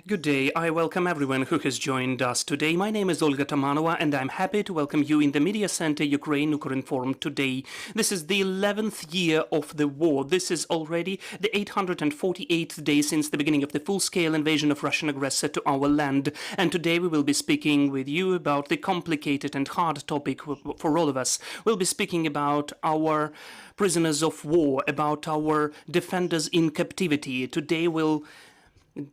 Good day. I welcome everyone who has joined us today. My name is Olga Tamanova, and I'm happy to welcome you in the Media Center Ukraine Ukrinform today. This is the 11th year of the war. This is already the 848th day since the beginning of the full-scale invasion of Russian aggressor to our land. And today we will be speaking with you about the complicated and hard topic for all of us. We'll be speaking about our prisoners of war, about our defenders in captivity. Today we'll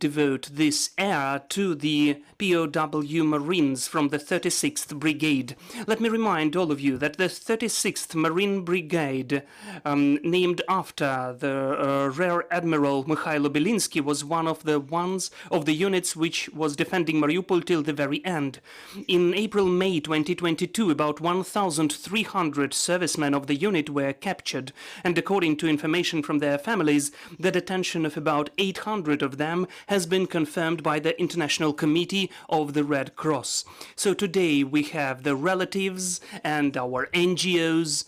devote this air to the POW Marines from the 36th Brigade. Let me remind all of you that the 36th Marine Brigade, named after the Rear Admiral Mykhailo Bilynskyi, was one of the units which was defending Mariupol till the very end. In April-May 2022, about 1,300 servicemen of the unit were captured, and according to information from their families, the detention of about 800 of them has been confirmed by the International Committee of the Red Cross. So today we have the relatives and our NGOs,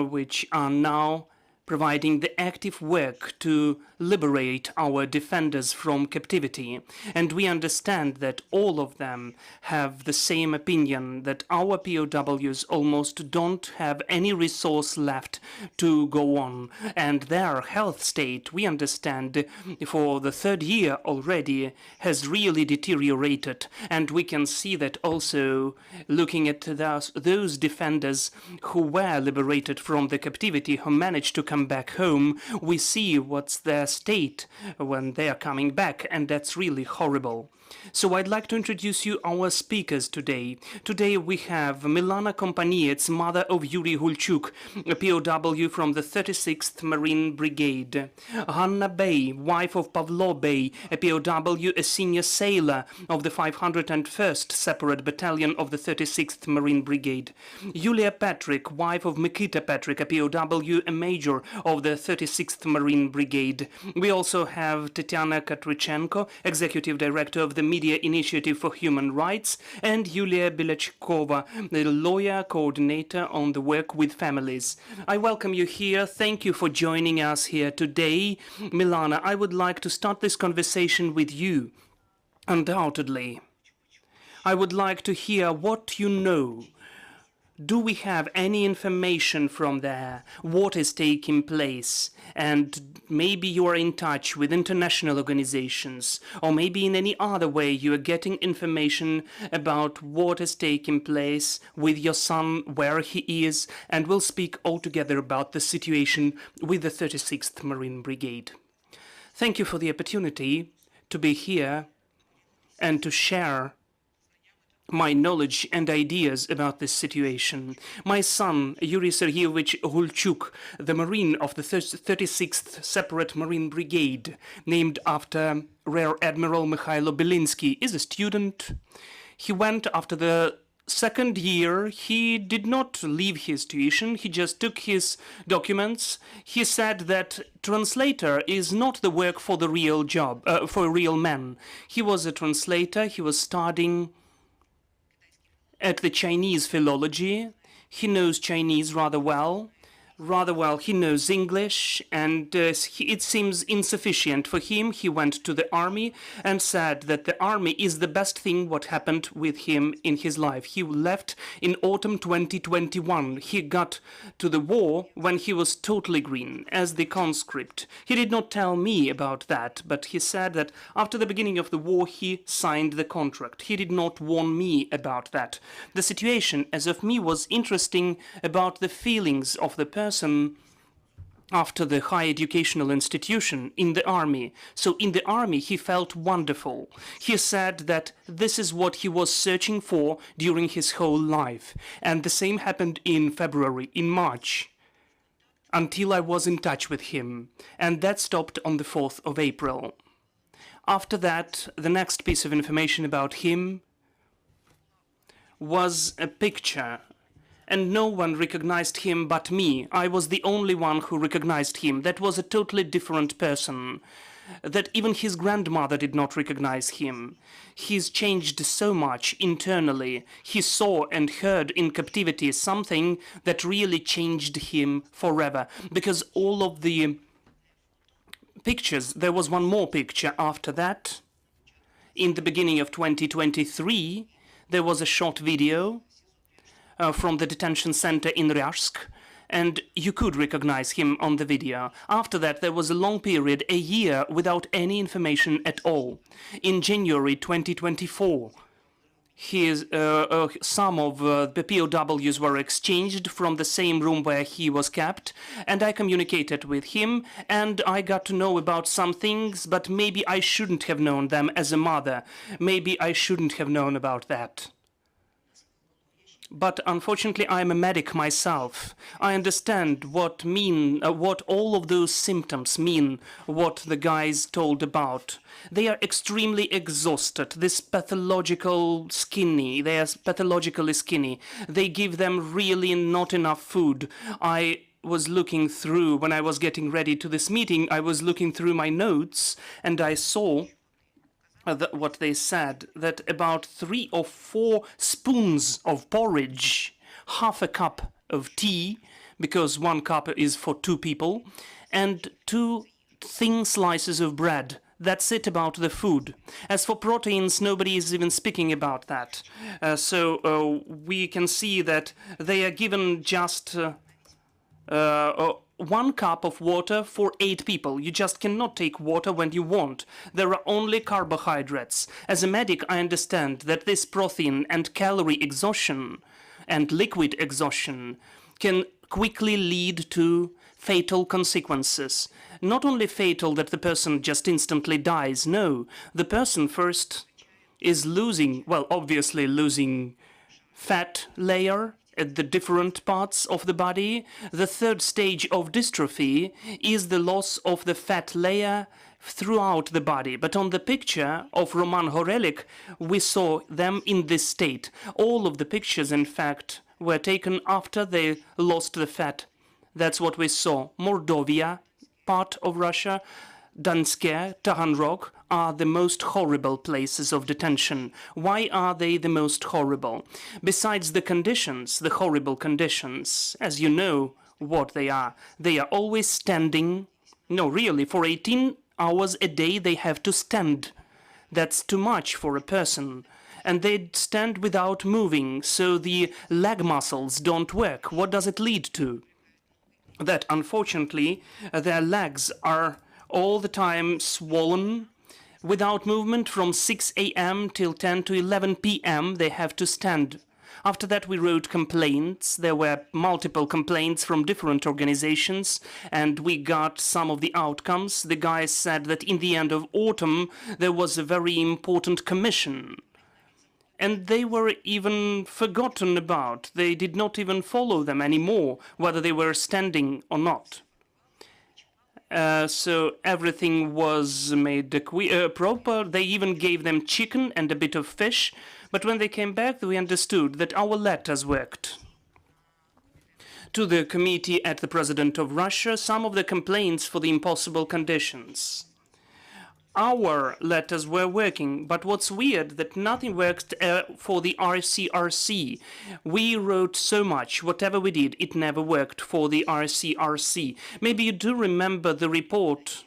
which are now providing the active work to liberate our defenders from captivity. And we understand that all of them have the same opinion, that our POWs almost don't have any resource left to go on. And their health state, we understand, for the third year already has really deteriorated. And we can see that also looking at those defenders who were liberated from the captivity, who managed to come back home, we see what's their state when they are coming back, and that's really horrible. So I'd like to introduce you our speakers today. Today we have Milana Kompaniets, mother of Yurii Hulchuk, a POW from the 36th Marine Brigade. Hanna Bey, wife of Pavlo Bey, a POW, a senior sailor of the 501st Separate Battalion of the 36th Marine Brigade. Yuliia Petryk, wife of Mykyta Petryk, a POW, a major of the 36th Marine Brigade. We also have Tetiana Katrychenko, executive director of the Media Initiative for Human Rights, and Yulia Bilachkova, the lawyer coordinator on the work with families. I welcome you here. Thank you for joining us here today. Milana, I would like to start this conversation with you. Undoubtedly, I would like to hear what you know. Do we have any information from there? What is taking place? And maybe you are in touch with international organizations, or maybe in any other way you are getting information about what is taking place with your son, where he is, and we'll speak altogether about the situation with the 36th Marine Brigade. Thank you for the opportunity to be here and to share my knowledge and ideas about this situation. My son, Yurii Sergeyevich Hulchuk, the Marine of the 36th Separate Marine Brigade, named after Rear Admiral Mykhailo Bilynskyi, is a student. He went after the second year. He did not leave his tuition. He just took his documents. He said that translator is not the work for the real job, for a real man. He was a translator. He was studying at the Chinese philology. He knows Chinese rather well. He knows English, and it seems insufficient for him. He went to the army and said that the army is the best thing what happened with him in his life. He left in autumn 2021. He got to the war when he was totally green, as the conscript. He did not tell me about that, but he said that after the beginning of the war he signed the contract. He did not warn me about that. The situation, as of me, was interesting about the feelings of the person after the high educational institution in the army. So in the army he felt wonderful. He said that this is what he was searching for during his whole life. And the same happened in February, in March, until I was in touch with him. And that stopped on the 4th of April. After that, the next piece of information about him was a picture, and no one recognized him but me. I was the only one who recognized him. That was a totally different person, that even his grandmother did not recognize him. He's changed so much internally. He saw and heard in captivity something that really changed him forever, because all of the pictures, there was one more picture after that, in the beginning of 2023, there was a short video from the detention center in Ryazsk, and you could recognize him on the video. After that, there was a long period, a year, without any information at all. In January 2024, some of the POWs were exchanged from the same room where he was kept, and I communicated with him, and I got to know about some things, but maybe I shouldn't have known them as a mother. Maybe I shouldn't have known about that. But unfortunately, I'm a medic myself. I understand what all of those symptoms mean, what the guys told about. They are extremely exhausted, they are pathologically skinny. They give them really not enough food. I was looking through, when I was getting ready to this meeting, I was looking through my notes, and I saw what they said, that about 3 or 4 spoons of porridge, half a cup of tea, because 1 cup is for 2 people, and 2 thin slices of bread. That's it about the food. As for proteins, nobody is even speaking about that. So we can see that they are given just 1 cup of water for 8 people. You just cannot take water when you want. There are only carbohydrates. As a medic, I understand that this protein and calorie exhaustion and liquid exhaustion can quickly lead to fatal consequences. Not only fatal that the person just instantly dies, no. The person first is losing, well, obviously losing fat layer at the different parts of the body. The 3rd stage of dystrophy is the loss of the fat layer throughout the body. But on the picture of Roman Horelik, we saw them in this state. All of the pictures, in fact, were taken after they lost the fat. That's what we saw. Mordovia, part of Russia, Danske, Taganrog are the most horrible places of detention. Why are they the most horrible? Besides the conditions, the horrible conditions, as you know what they are always standing. No, really, for 18 hours a day they have to stand. That's too much for a person. And they stand without moving, so the leg muscles don't work. What does it lead to? That, unfortunately, their legs are all the time swollen. Without movement from 6 a.m. till 10 to 11 p.m. they have to stand. After that we wrote complaints. There were multiple complaints from different organizations, and we got some of the outcomes. The guys said that in the end of autumn there was a very important commission, and they were even forgotten about. They did not even follow them anymore, whether they were standing or not. So everything was made proper. They even gave them chicken and a bit of fish. But when they came back, we understood that our letters worked. To the committee at the President of Russia, some of the complaints for the impossible conditions. Our letters were working, but what's weird that nothing worked for the RCRC. We wrote so much, whatever we did, it never worked for the RCRC. Maybe you do remember the report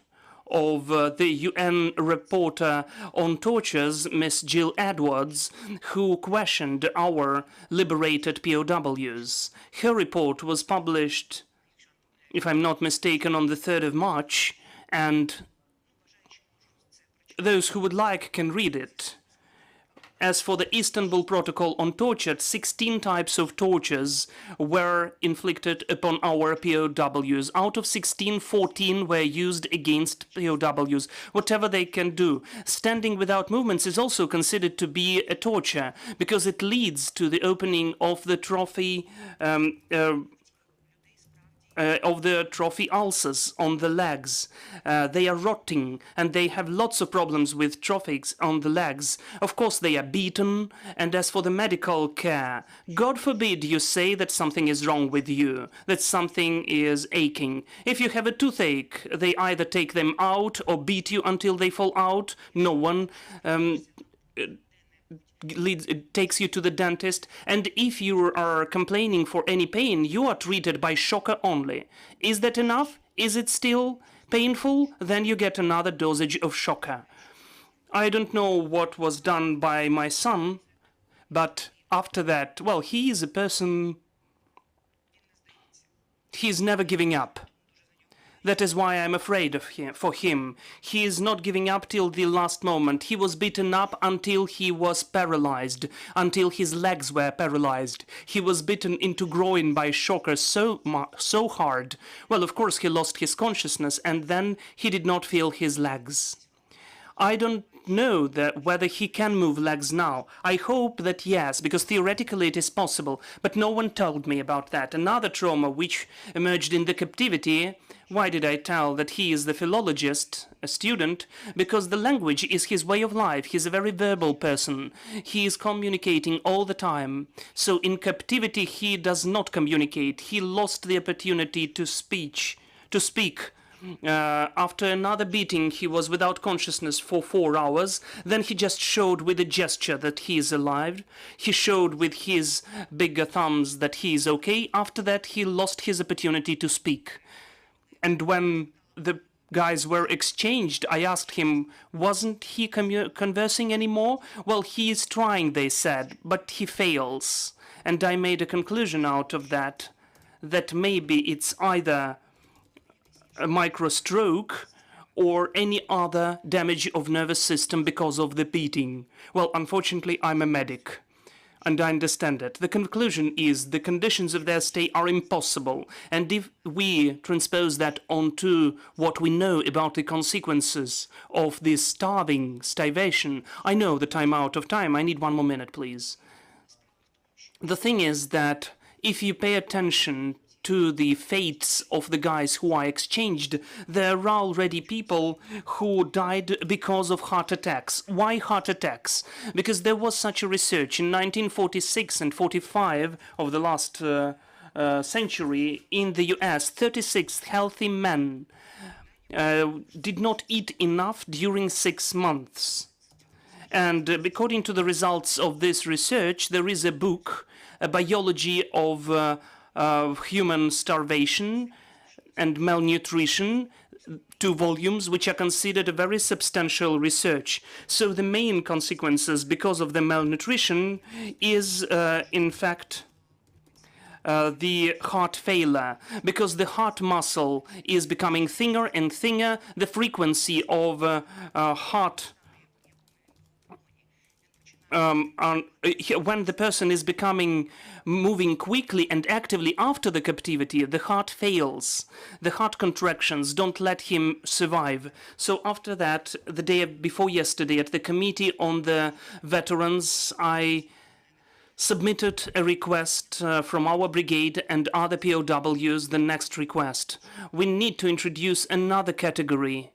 of the UN reporter on tortures, Miss Jill Edwards, who questioned our liberated POWs. Her report was published, if I'm not mistaken, on the 3rd of March, and those who would like can read it. As for the Istanbul Protocol on torture, 16 types of tortures were inflicted upon our POWs. Out of 16, 14 were used against POWs. Whatever they can do. Standing without movements is also considered to be a torture, because it leads to the opening of the trophy ulcers on the legs. They are rotting, and they have lots of problems with trophies on the legs. Of course, they are beaten. And as for the medical care, God forbid you say that something is wrong with you, that something is aching. If you have a toothache, they either take them out or beat you until they fall out. No one it takes you to the dentist, and if you are complaining for any pain, you are treated by shocker only. Is that enough? Is it still painful? Then you get another dosage of shocker. I don't know what was done by my son, but after that, well, he is a person, he's never giving up. That is why I'm afraid of him, for him. He is not giving up till the last moment. He was beaten up until he was paralyzed, until his legs were paralyzed. He was bitten into groin by shocker so hard. Well, of course, he lost his consciousness, and then he did not feel his legs. I don't know whether he can move legs now. I hope that yes, because theoretically it is possible, but no one told me about that. Another trauma which emerged in the captivity. Why did I tell that he is the philologist, a student? Because the language is his way of life. He's a very verbal person. He is communicating all the time. So in captivity he does not communicate. He lost the opportunity to speak. After another beating, he was without consciousness for 4 hours. Then he just showed with a gesture that he is alive. He showed with his bigger thumbs that he is okay. After that, he lost his opportunity to speak. And when the guys were exchanged, I asked him, wasn't he conversing anymore? Well, he is trying, they said, but he fails. And I made a conclusion out of that, that maybe it's either a microstroke or any other damage of nervous system because of the beating. Well, unfortunately, I'm a medic, and I understand it. The conclusion is the conditions of their stay are impossible, and if we transpose that onto what we know about the consequences of this starvation, I know that I'm out of time. I need 1 more minute, please. The thing is that if you pay attention to the fates of the guys who are exchanged, there are already people who died because of heart attacks. Why heart attacks? Because there was such a research in 1946 and 45 of the last century in the US. 36 healthy men did not eat enough during 6 months. And according to the results of this research, there is a book, a biology of human starvation and malnutrition, 2 volumes, which are considered a very substantial research. So the main consequences because of the malnutrition is, in fact, the heart failure, because the heart muscle is becoming thinner and thinner. The frequency of heart when the person is moving quickly and actively after the captivity, the heart fails. The heart contractions don't let him survive. So after that, the day before yesterday at the Committee on the Veterans, I submitted a request from our brigade and other POWs, the next request. We need to introduce another category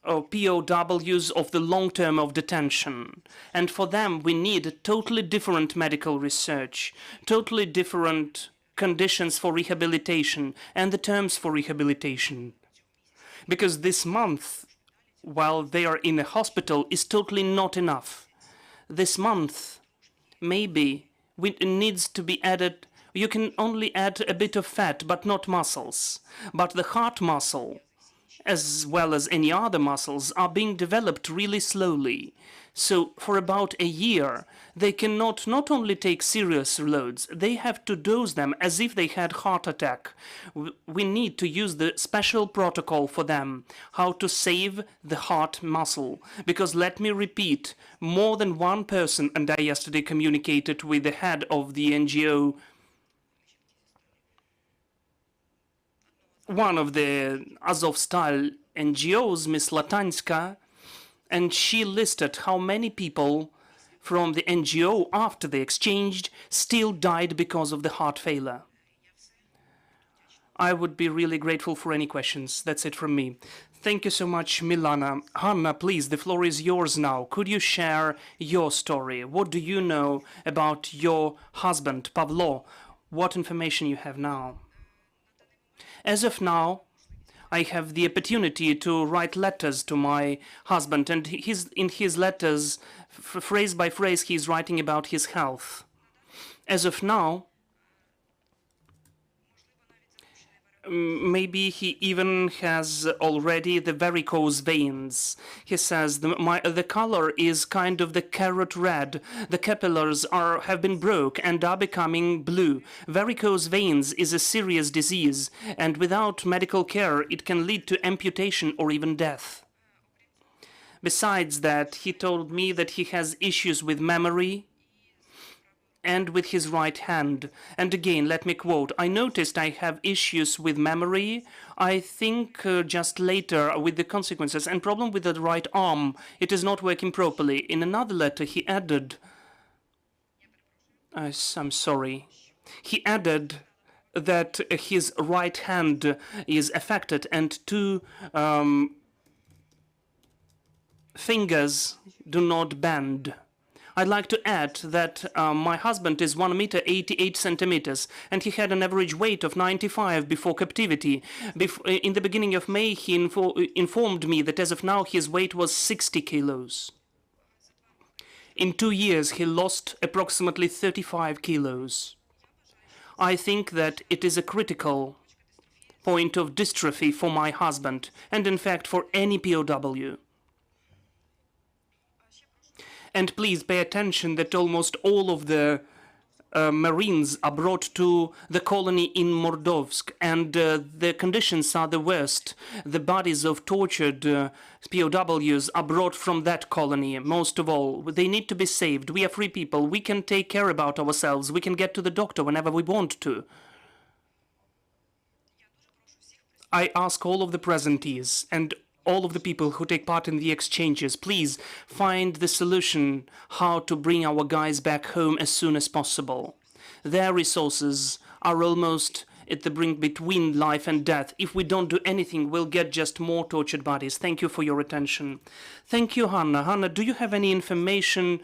of POWs of the long term of detention. And for them, we need totally different medical research, totally different conditions for rehabilitation and the terms for rehabilitation. Because this month, while they are in a hospital, is totally not enough. This month, maybe, it needs to be added. You can only add a bit of fat, but not muscles. But the heart muscle, as well as any other muscles, are being developed really slowly. So for about a year, they cannot not only take serious loads, they have to dose them as if they had heart attack. We need to use the special protocol for them, how to save the heart muscle. Because let me repeat, more than one person, and I yesterday communicated with the head of the NGO, one of the Azovstal NGOs, Miss Latanska, and she listed how many people from the NGO after they exchanged still died because of the heart failure. I would be really grateful for any questions. That's it from me. Thank you so much, Milana. Hanna, please, the floor is yours now. Could you share your story? What do you know about your husband, Pavlo? What information you have now? As of now, I have the opportunity to write letters to my husband, and in his letters, phrase by phrase, he's writing about his health. As of now, maybe he even has already the varicose veins. He says the color is kind of the carrot red. The capillaries have been broke and are becoming blue. Varicose veins is a serious disease, and without medical care, it can lead to amputation or even death. Besides that, he told me that he has issues with memory and with his right hand. And again, let me quote, I noticed I have issues with memory. I think just later with the consequences and problem with the right arm. It is not working properly. In another letter, he added, I'm sorry. He added that his right hand is affected and two fingers do not bend. I'd like to add that my husband is 1 meter 88 centimeters, and he had an average weight of 95 before captivity. In the beginning of May, he informed me that as of now his weight was 60 kilos. In 2 years, he lost approximately 35 kilos. I think that it is a critical point of dystrophy for my husband, and in fact for any POW. And please pay attention that almost all of the Marines are brought to the colony in Mordovsk, and the conditions are the worst. The bodies of tortured POWs are brought from that colony, most of all. They need to be saved. We are free people. We can take care about ourselves. We can get to the doctor whenever we want to. I ask all of the presentees and all of the people who take part in the exchanges, please find the solution how to bring our guys back home as soon as possible. Their resources are almost at the brink between life and death. If we don't do anything, we'll get just more tortured bodies. Thank you for your attention. Thank you, Hanna. Hanna, do you have any information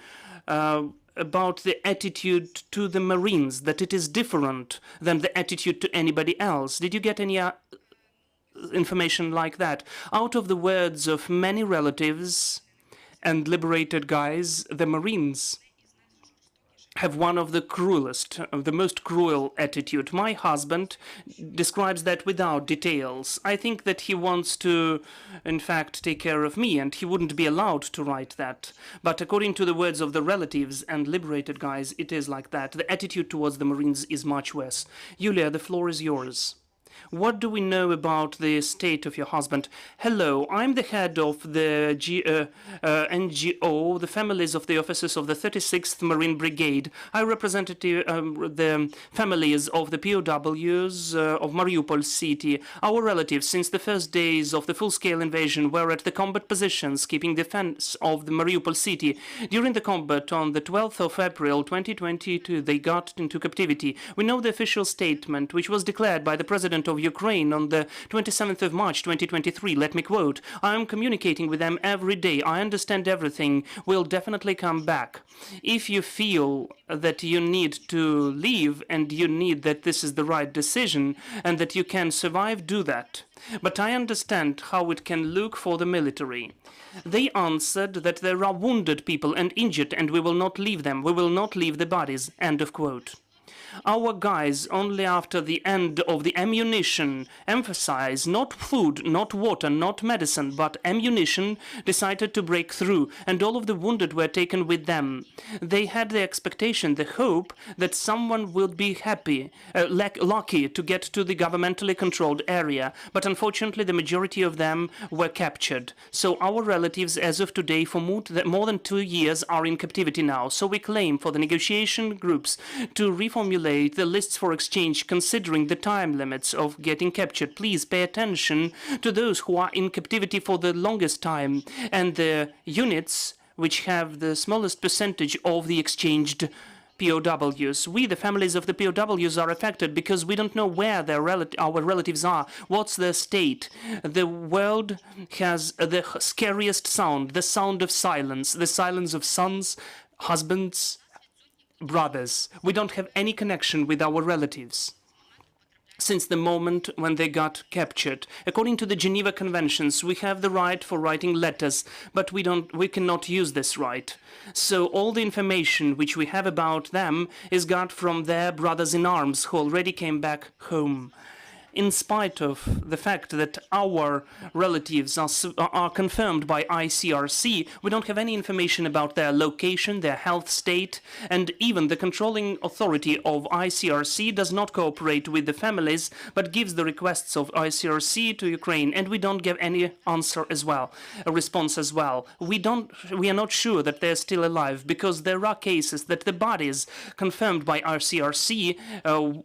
about the attitude to the Marines, that it is different than the attitude to anybody else? Did you get any information like that? Out of the words of many relatives and liberated guys, the Marines have one of the cruelest, the most cruel attitude. My husband describes that without details. I think that he wants to, in fact, take care of me, and he wouldn't be allowed to write that. But according to the words of the relatives and liberated guys, it is like that. The attitude towards the Marines is much worse. Yuliia, the floor is yours. What do we know about the state of your husband? Hello, I'm the head of the NGO, the families of the officers of the 36th Marine Brigade. I represented the families of the POWs of Mariupol city. Our relatives, since the first days of the full-scale invasion, were at the combat positions, keeping defense of the Mariupol city. During the combat on the 12th of April 2022, they got into captivity. We know the official statement, which was declared by the President of Ukraine on the 27th of March 2023. Let me quote, I am communicating with them every day. I understand everything. We'll definitely come back. If you feel that you need to leave and you need that this is the right decision and that you can survive, do that. But I understand how it can look for the military. They answered that there are wounded people and injured, and we will not leave them. We will not leave the bodies. End of quote. Our guys, only after the end of the ammunition, emphasize not food, not water, not medicine, but ammunition, decided to break through, and all of the wounded were taken with them. They had the expectation, the hope, that someone would be lucky to get to the governmentally controlled area, but unfortunately the majority of them were captured. So our relatives, as of today, for more than 2 years, are in captivity now. So we claim for the negotiation groups to reformulate the lists for exchange, considering the time limits of getting captured. Please pay attention to those who are in captivity for the longest time and the units which have the smallest percentage of the exchanged POWs. We, the families of the POWs, are affected because we don't know where our relatives are, what's their state. The world has the scariest sound, the sound of silence, the silence of sons, husbands, brothers. We don't have any connection with our relatives since the moment when they got captured. According to the Geneva Conventions, we have the right for writing letters, but we cannot use this right. So all the information which we have about them is got from their brothers in arms who already came back home. in spite of the fact that our relatives are confirmed by ICRC, we don't have any information about their location, their health state, and even the controlling authority of ICRC does not cooperate with the families, but gives the requests of ICRC to Ukraine, and we don't get any answer as well, a response as well. We are not sure that they're still alive, because there are cases that the bodies confirmed by ICRC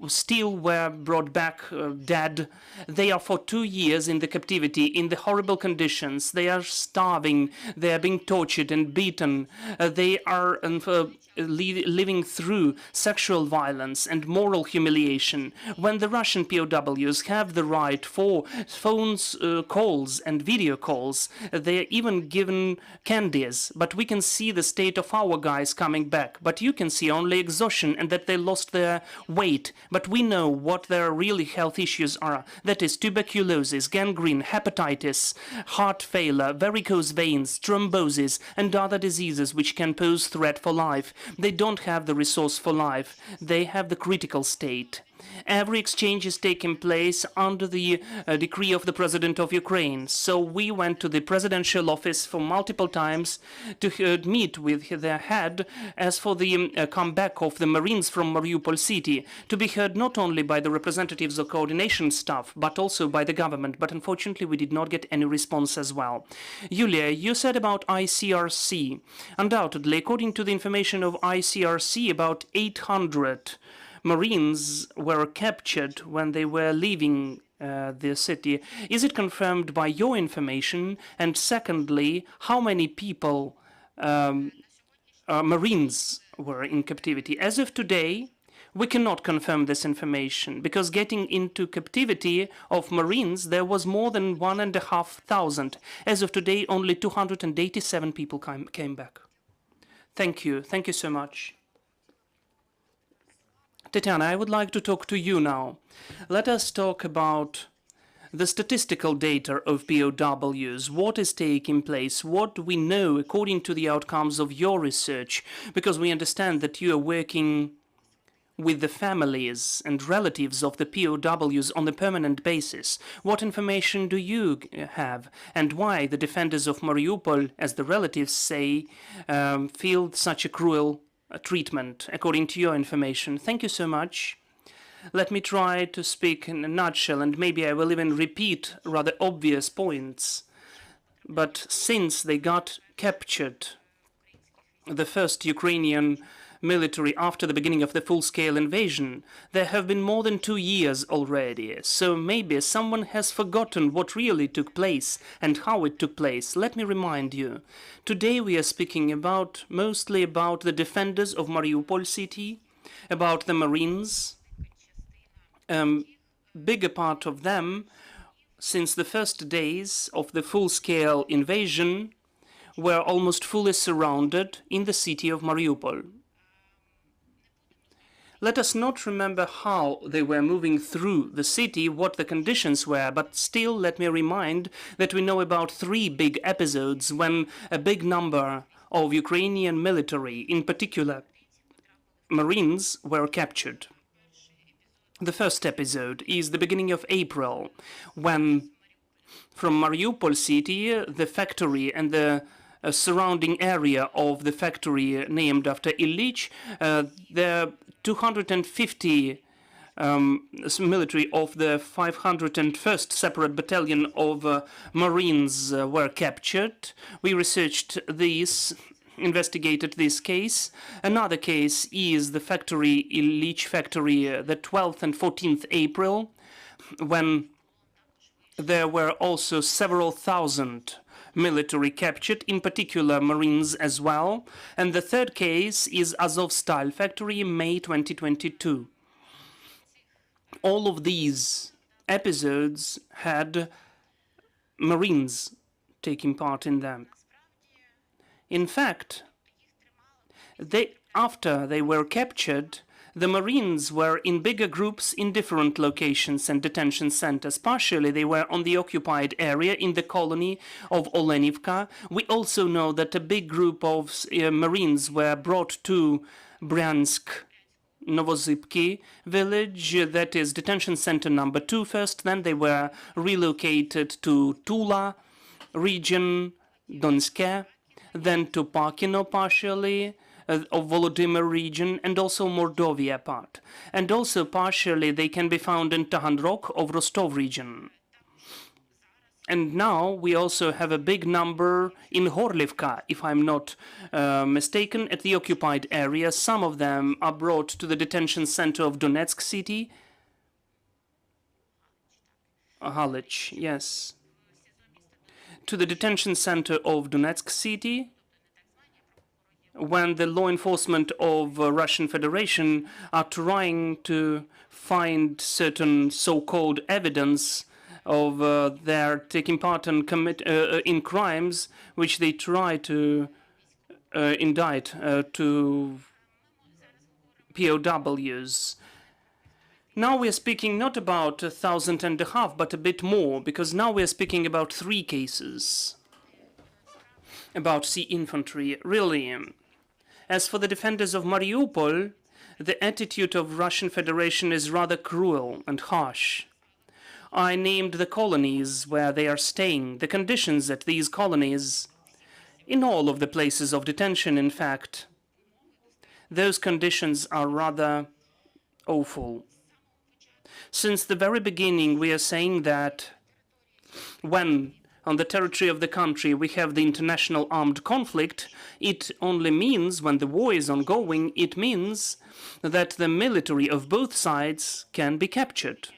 still were brought back dead. They are for 2 years in the captivity, in the horrible conditions. They are starving, they are being tortured and beaten. They are living through sexual violence and moral humiliation. When the Russian POWs have the right for phones calls and video calls, they are even given candies. But we can see the state of our guys coming back. But you can see only exhaustion and that they lost their weight. But we know what their really health issues are. That is tuberculosis, gangrene, hepatitis, heart failure, varicose veins, thrombosis, and other diseases which can pose threat for life. They don't have the resource for life. They have the critical state. Every exchange is taking place under the decree of the President of Ukraine. So we went to the presidential office for multiple times to meet with their head as for the comeback of the Marines from Mariupol city, to be heard not only by the representatives of coordination staff, but also by the government. But unfortunately, we did not get any response as well. Yuliia, you said about ICRC. Undoubtedly, according to the information of ICRC, about 800 Marines were captured when they were leaving the city. Is it confirmed by your information? And secondly, how many people, Marines, were in captivity? As of today, we cannot confirm this information, because getting into captivity of Marines, there was more than 1,500. As of today, only 287 people came back. Thank you. Thank you so much. Tetiana, I would like to talk to you now. Let us talk about the statistical data of POWs. What is taking place? What do we know according to the outcomes of your research? Because we understand that you are working with the families and relatives of the POWs on a permanent basis. What information do you have? And why the defenders of Mariupol, as the relatives say, feel such a cruel treatment, according to your information? Thank you so much. Let me try to speak in a nutshell, and maybe I will even repeat rather obvious points. But since they got captured, the first Ukrainian military after the beginning of the full-scale invasion, there have been more than 2 years already. So maybe someone has forgotten what really took place and how it took place. Let me remind you. Today we are speaking mostly about the defenders of Mariupol city, about the Marines. Bigger part of them, since the first days of the full-scale invasion, were almost fully surrounded in the city of Mariupol. Let us not remember how they were moving through the city, what the conditions were, but still let me remind that we know about 3 big episodes when a big number of Ukrainian military, in particular Marines, were captured. The first episode is the beginning of April, when from Mariupol city, the factory and the surrounding area of the factory named after Ilyich, the 250 military of the 501st Separate Battalion of Marines were captured. We researched this, investigated this case. Another case is the factory, Ilyich factory, the 12th and 14th April, when there were also several thousand military captured, in particular Marines as well. And the third case is Azovstal factory, May 2022. All of these episodes had Marines taking part in them. In fact, after they were captured, the Marines were in bigger groups in different locations and detention centers. Partially, they were on the occupied area in the colony of Olenivka. We also know that a big group of Marines were brought to Bryansk Novosibki village, that is detention center number 2 first, then they were relocated to Tula region, Donske, then to Pakino partially, of Volodymyr region, and also Mordovia part. And also partially they can be found in Taganrog of Rostov region. And now we also have a big number in Horlivka, if I'm not mistaken, at the occupied area. Some of them are brought to the detention center of Donetsk city. Halych, yes. To the detention center of Donetsk city, when the law enforcement of Russian Federation are trying to find certain so-called evidence of their taking part in crimes which they try to indict to POWs. Now we are speaking not about 1,500, but a bit more, because now we are speaking about 3 cases about sea infantry. Really, as for the defenders of Mariupol, the attitude of Russian Federation is rather cruel and harsh. I named the colonies where they are staying, the conditions at these colonies, in all of the places of detention, in fact. Those conditions are rather awful. Since the very beginning, we are saying that when on the territory of the country we have the international armed conflict, it only means, when the war is ongoing, it means that the military of both sides can be captured.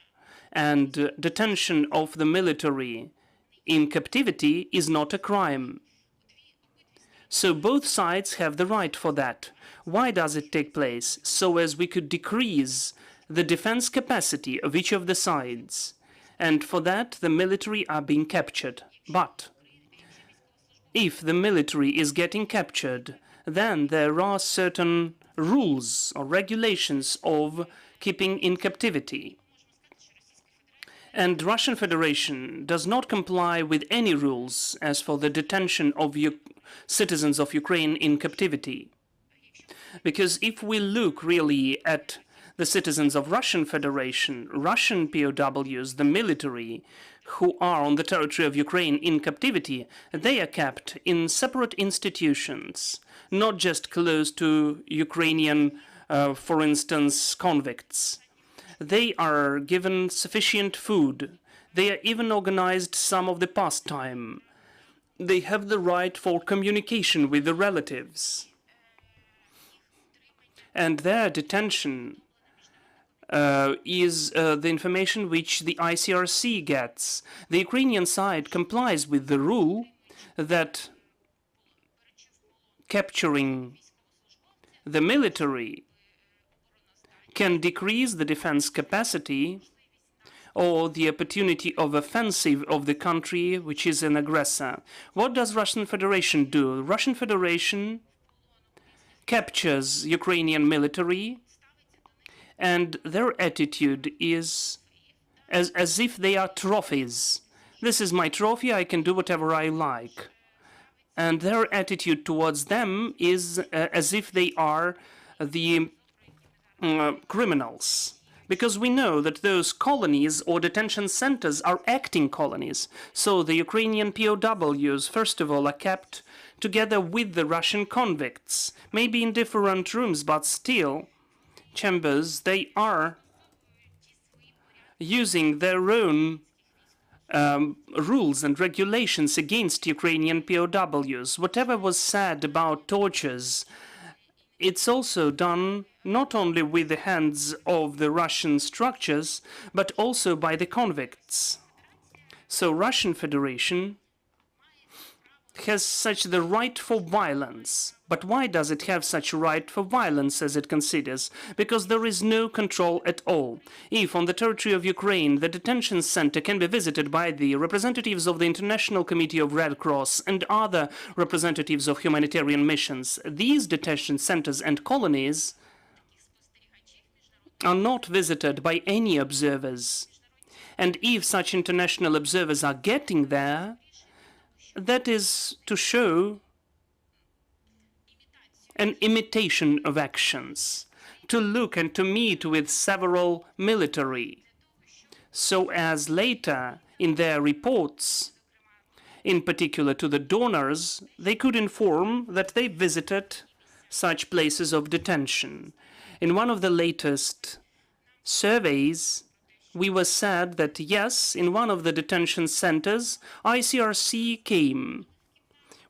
And detention of the military in captivity is not a crime. So both sides have the right for that. Why does it take place? So as we could decrease the defense capacity of each of the sides. And for that, the military are being captured. But if the military is getting captured, then there are certain rules or regulations of keeping in captivity. And Russian Federation does not comply with any rules as for the detention of citizens of Ukraine in captivity. Because if we look really at the citizens of Russian Federation, Russian POWs, the military, who are on the territory of Ukraine in captivity, they are kept in separate institutions, not just close to Ukrainian, for instance, convicts. They are given sufficient food. They are even organized some of the pastime. They have the right for communication with the relatives. And their detention is the information which the ICRC gets. The Ukrainian side complies with the rule that capturing the military can decrease the defense capacity or the opportunity of offensive of the country which is an aggressor. What does Russian Federation do? Russian Federation captures Ukrainian military, and their attitude is as if they are trophies. This is my trophy, I can do whatever I like. And their attitude towards them is as if they are the criminals, because we know that those colonies or detention centers are acting colonies. So the Ukrainian POWs, first of all, are kept together with the Russian convicts, maybe in different rooms, but still chambers. They are using their own rules and regulations against Ukrainian POWs. Whatever was said about tortures, it's also done not only with the hands of the Russian structures, but also by the convicts. So Russian Federation has such the right for violence. But why does it have such a right for violence as it considers? Because there is no control at all. If on the territory of Ukraine the detention center can be visited by the representatives of the International Committee of Red Cross and other representatives of humanitarian missions, these detention centers and colonies are not visited by any observers. And if such international observers are getting there, that is to show an imitation of actions, to look and to meet with several military, so as later in their reports, in particular to the donors, they could inform that they visited such places of detention. In one of the latest surveys, we were said that yes, in one of the detention centers, ICRC came.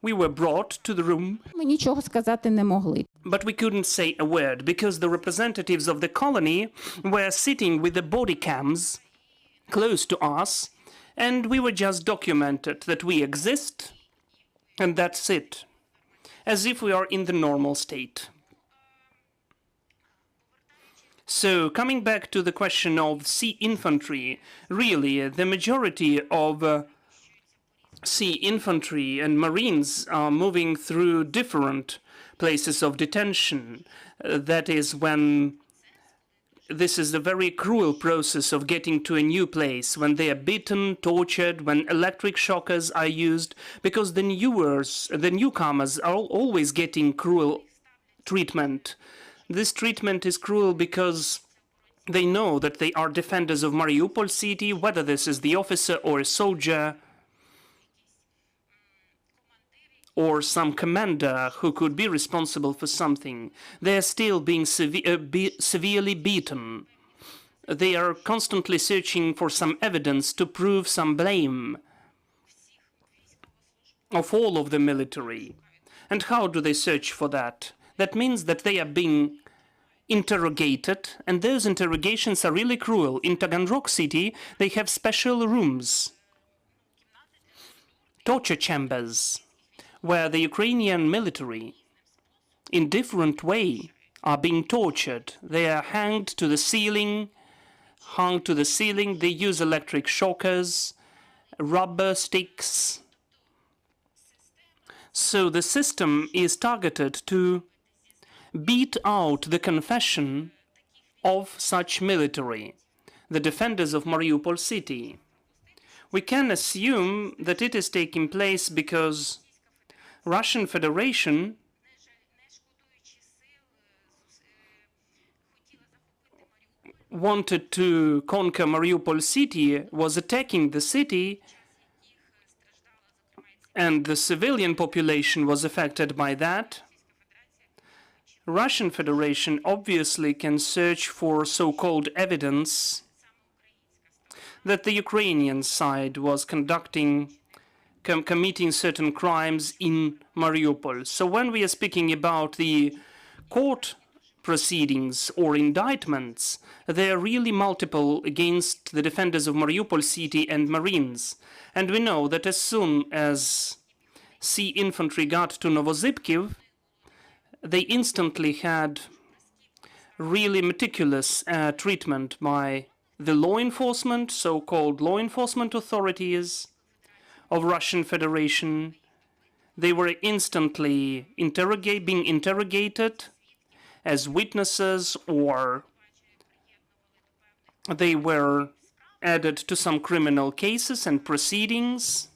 We were brought to the room, Ми нічого сказати не могли. but we couldn't say a word because the representatives of the colony were sitting with the body cams close to us, and we were just documented that we exist, and that's it, as if we are in the normal state. So, coming back to the question of sea infantry, really, the majority of sea infantry and Marines are moving through different places of detention. That is when this is a very cruel process of getting to a new place, when they are beaten, tortured, when electric shockers are used, because the newcomers are always getting cruel treatment. This treatment is cruel because they know that they are defenders of Mariupol city, whether this is the officer or a soldier, or some commander who could be responsible for something. They are still being severely beaten. They are constantly searching for some evidence to prove some blame of all of the military. And how do they search for that? That means that they are being interrogated, and those interrogations are really cruel. In Taganrog city, they have special rooms, torture chambers, where the Ukrainian military, in different way, are being tortured. They are hung to the ceiling. They use electric shockers, rubber sticks. So the system is targeted to beat out the confession of such military, the defenders of Mariupol city. We can assume that it is taking place because Russian Federation wanted to conquer Mariupol city, was attacking the city, and the civilian population was affected by that. Russian Federation obviously can search for so-called evidence that the Ukrainian side was committing certain crimes in Mariupol. So when we are speaking about the court proceedings or indictments, they are really multiple against the defenders of Mariupol city and Marines. And we know that as soon as sea infantry got to Novosibkiv, they instantly had really meticulous treatment by the law enforcement, so-called law enforcement authorities of Russian Federation. They were instantly being interrogated as witnesses, or they were added to some criminal cases and proceedings.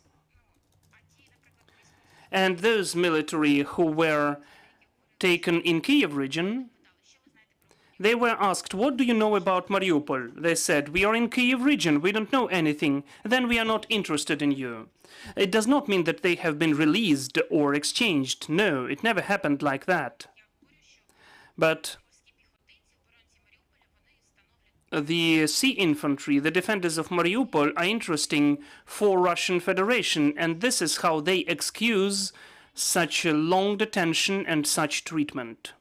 And those military who were taken in Kiev region, they were asked, what do you know about Mariupol? They said, we are in Kiev region, we don't know anything, then we are not interested in you. It does not mean that they have been released or exchanged. No, it never happened like that. But the sea infantry, the defenders of Mariupol, are interesting for Russian Federation, and this is how they excuse such a long detention and such treatment.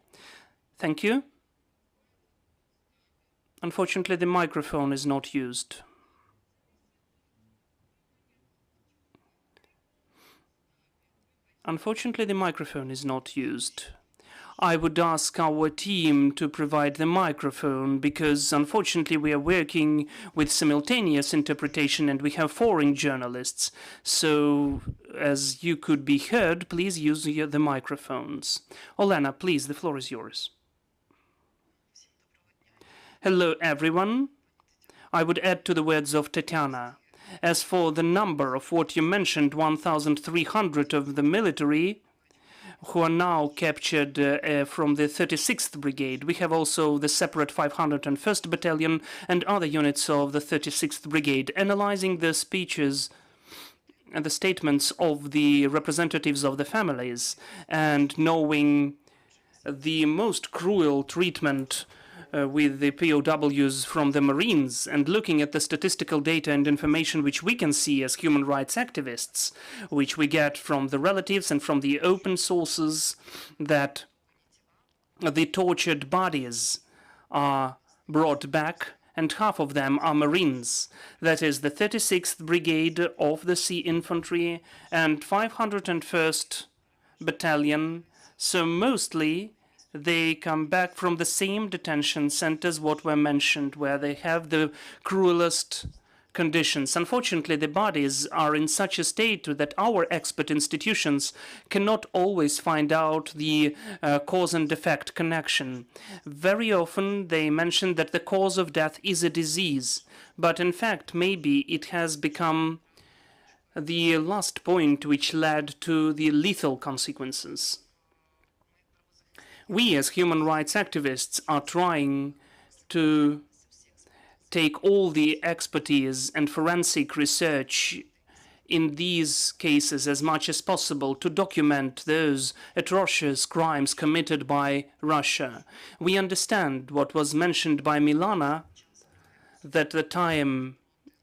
Thank you. Unfortunately, the microphone is not used. Unfortunately, the microphone is not used. I would ask our team to provide the microphone because unfortunately we are working with simultaneous interpretation and we have foreign journalists. So as you could be heard, please use the microphones. Olena, please, the floor is yours. Hello, everyone. I would add to the words of Tetiana. As for the number of what you mentioned, 1,300 of the military, who are now captured from the 36th Brigade. We have also the separate 501st Battalion and other units of the 36th Brigade. Analyzing the speeches and the statements of the representatives of the families and knowing the most cruel treatment with the POWs from the Marines and looking at the statistical data and information which we can see as human rights activists, which we get from the relatives and from the open sources, that the tortured bodies are brought back and half of them are Marines. That is the 36th Brigade of the Sea Infantry and 501st Battalion. So mostly they come back from the same detention centers what were mentioned, where they have the cruelest conditions. Unfortunately, the bodies are in such a state that our expert institutions cannot always find out the cause and effect connection. Very often they mention that the cause of death is a disease, but in fact maybe it has become the last point which led to the lethal consequences. We as human rights activists are trying to take all the expertise and forensic research in these cases as much as possible to document those atrocious crimes committed by Russia. We understand what was mentioned by Milana, that the time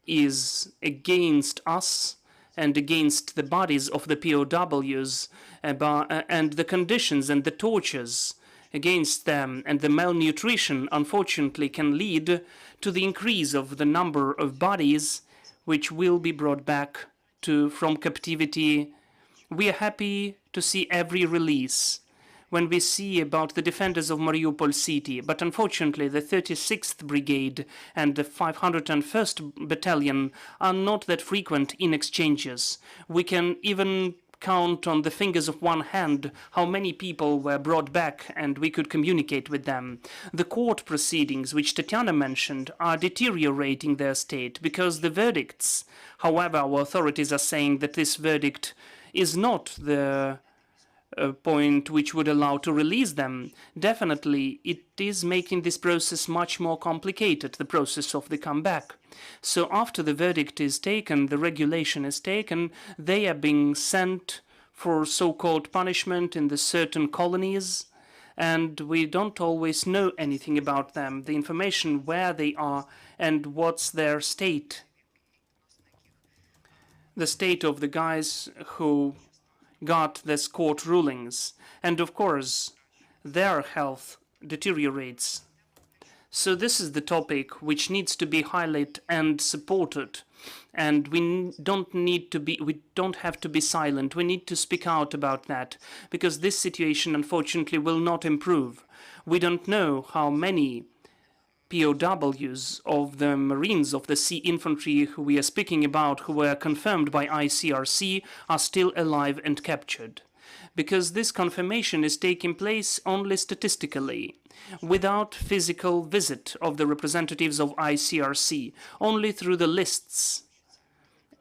is against us and against the bodies of the POWs and the conditions and the tortures against them, and the malnutrition unfortunately can lead to the increase of the number of bodies which will be brought back from captivity. We are happy to see every release when we see about the defenders of Mariupol city, but unfortunately the 36th Brigade and the 501st Battalion are not that frequent in exchanges. We can even count on the fingers of one hand how many people were brought back and we could communicate with them. The court proceedings, which Tetiana mentioned, are deteriorating their state because the verdicts, however, our authorities are saying that this verdict is not the point which would allow to release them. Definitely, it is making this process much more complicated, the process of the comeback. So after the verdict is taken, the regulation is taken, they are being sent for so-called punishment in the certain colonies, and we don't always know anything about them, the information where they are and what's their state. The state of the guys who got these court rulings, and of course their health deteriorates. So this is the topic which needs to be highlighted and supported, and we don't have to be silent. We need to speak out about that, because this situation unfortunately will not improve. We don't know how many POWs of the Marines of the Sea Infantry who we are speaking about, who were confirmed by ICRC, are still alive and captured. Because this confirmation is taking place only statistically, without physical visit of the representatives of ICRC, only through the lists.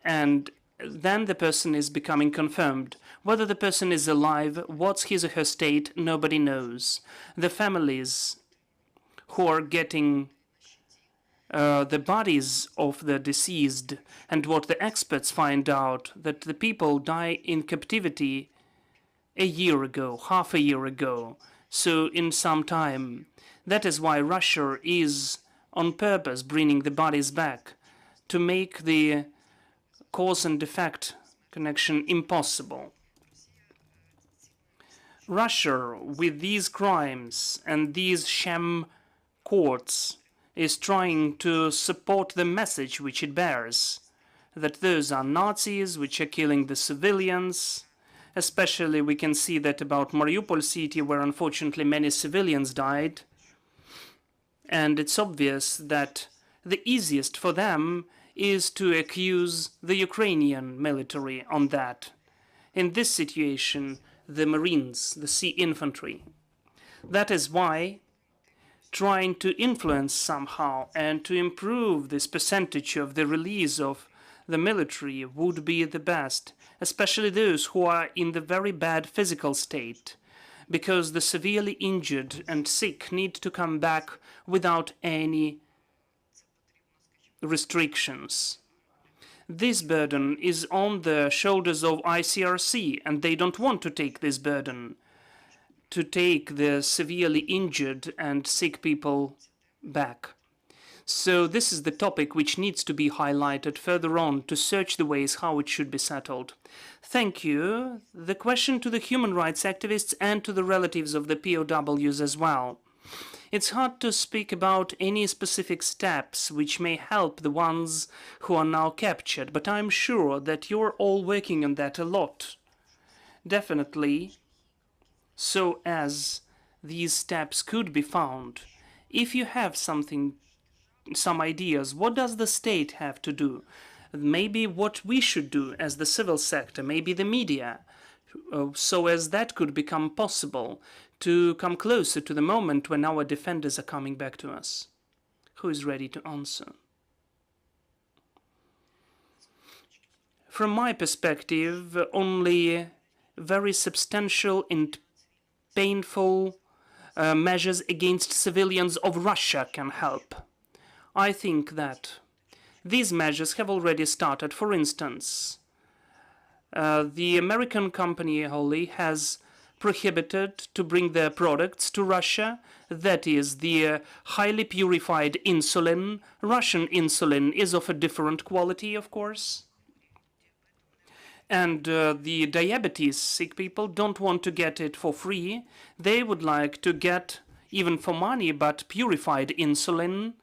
And then the person is becoming confirmed. Whether the person is alive, what's his or her state, nobody knows. The families who are getting the bodies of the deceased, and what the experts find out, that the people die in captivity a year ago, half a year ago, so in some time. That is why Russia is on purpose bringing the bodies back, to make the cause and effect connection impossible. Russia, with these crimes and these sham courts, is trying to support the message which it bears, that those are Nazis which are killing the civilians. Especially we can see that about Mariupol city, where unfortunately many civilians died. And it's obvious that the easiest for them is to accuse the Ukrainian military on that. In this situation, the Marines, the Sea Infantry. That is why trying to influence somehow and to improve this percentage of the release of the military would be the best, especially those who are in the very bad physical state, because the severely injured and sick need to come back without any restrictions. This burden is on the shoulders of ICRC, and they don't want to take this burden, to take the severely injured and sick people back. So this is the topic which needs to be highlighted further on to search the ways how it should be settled. Thank you. The question to the human rights activists and to the relatives of the POWs as well. It's hard to speak about any specific steps which may help the ones who are now captured, but I'm sure that you're all working on that a lot. Definitely, so as these steps could be found. If you have some ideas, what does the state have to do? Maybe what we should do as the civil sector, maybe the media, so as that could become possible to come closer to the moment when our defenders are coming back to us. Who is ready to answer? From my perspective, only very substantial and painful measures against civilians of Russia can help. I think that these measures have already started. For instance, the American company Holy has prohibited to bring their products to Russia. That is the highly purified insulin. Russian insulin is of a different quality, of course. And the diabetes sick people don't want to get it for free. They would like to get, even for money, but purified insulin,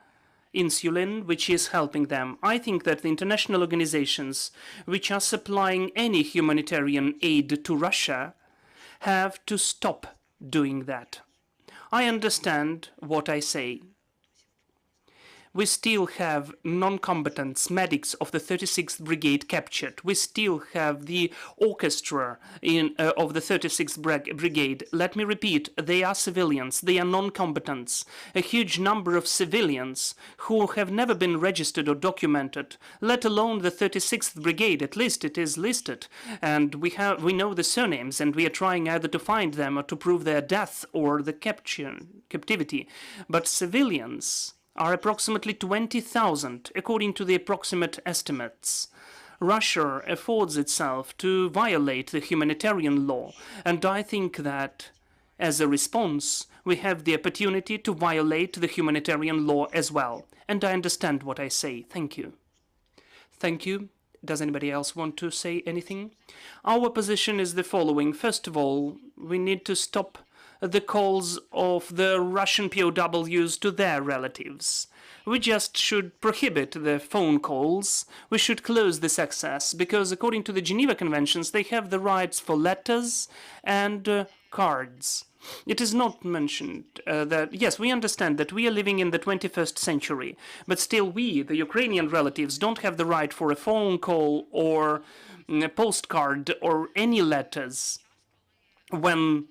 which is helping them. I think that the international organizations which are supplying any humanitarian aid to Russia have to stop doing that. I understand what I say. We still have non-combatants, medics of the 36th Brigade captured. We still have the orchestra of the 36th Brigade. Let me repeat, they are civilians, they are non-combatants. A huge number of civilians who have never been registered or documented, let alone the 36th Brigade. At least it is listed. And we know the surnames, and we are trying either to find them or to prove their death or the captivity. But civilians are approximately 20,000, according to the approximate estimates. Russia affords itself to violate the humanitarian law, and I think that, as a response, we have the opportunity to violate the humanitarian law as well. And I understand what I say. Thank you. Thank you. Does anybody else want to say anything? Our position is the following. First of all, we need to stop the calls of the Russian POWs to their relatives. We just should prohibit the phone calls. We should close this access because according to the Geneva Conventions, they have the rights for letters and cards. It is not mentioned that, yes, we understand that we are living in the 21st century, but still we, the Ukrainian relatives, don't have the right for a phone call or a postcard or any letters when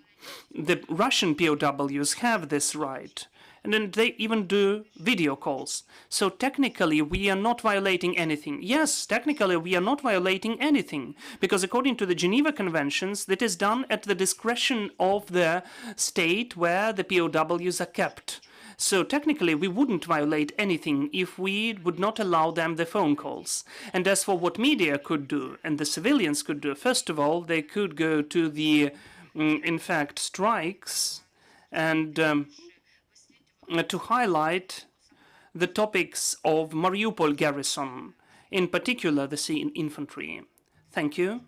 the Russian POWs have this right, and then they even do video calls. So technically, we are not violating anything. Yes, technically, we are not violating anything, because according to the Geneva Conventions, that is done at the discretion of the state where the POWs are kept. So technically, we wouldn't violate anything if we would not allow them the phone calls. And as for what media could do and the civilians could do, first of all, they could go to the in fact, strikes and to highlight the topics of Mariupol garrison, in particular the sea infantry. Thank you.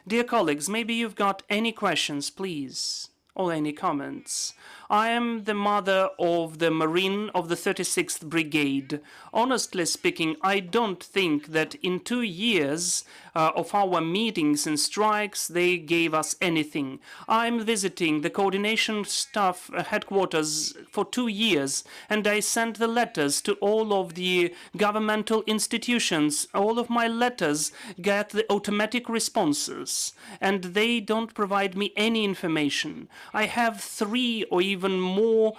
Dear colleagues, maybe you've got any questions, please, or any comments. I am the mother of the Marine of the 36th Brigade. Honestly speaking, I don't think that in 2 years of our meetings and strikes, they gave us anything. I'm visiting the coordination staff headquarters for 2 years, and I sent the letters to all of the governmental institutions. All of my letters get the automatic responses, and they don't provide me any information. I have 3 or even even more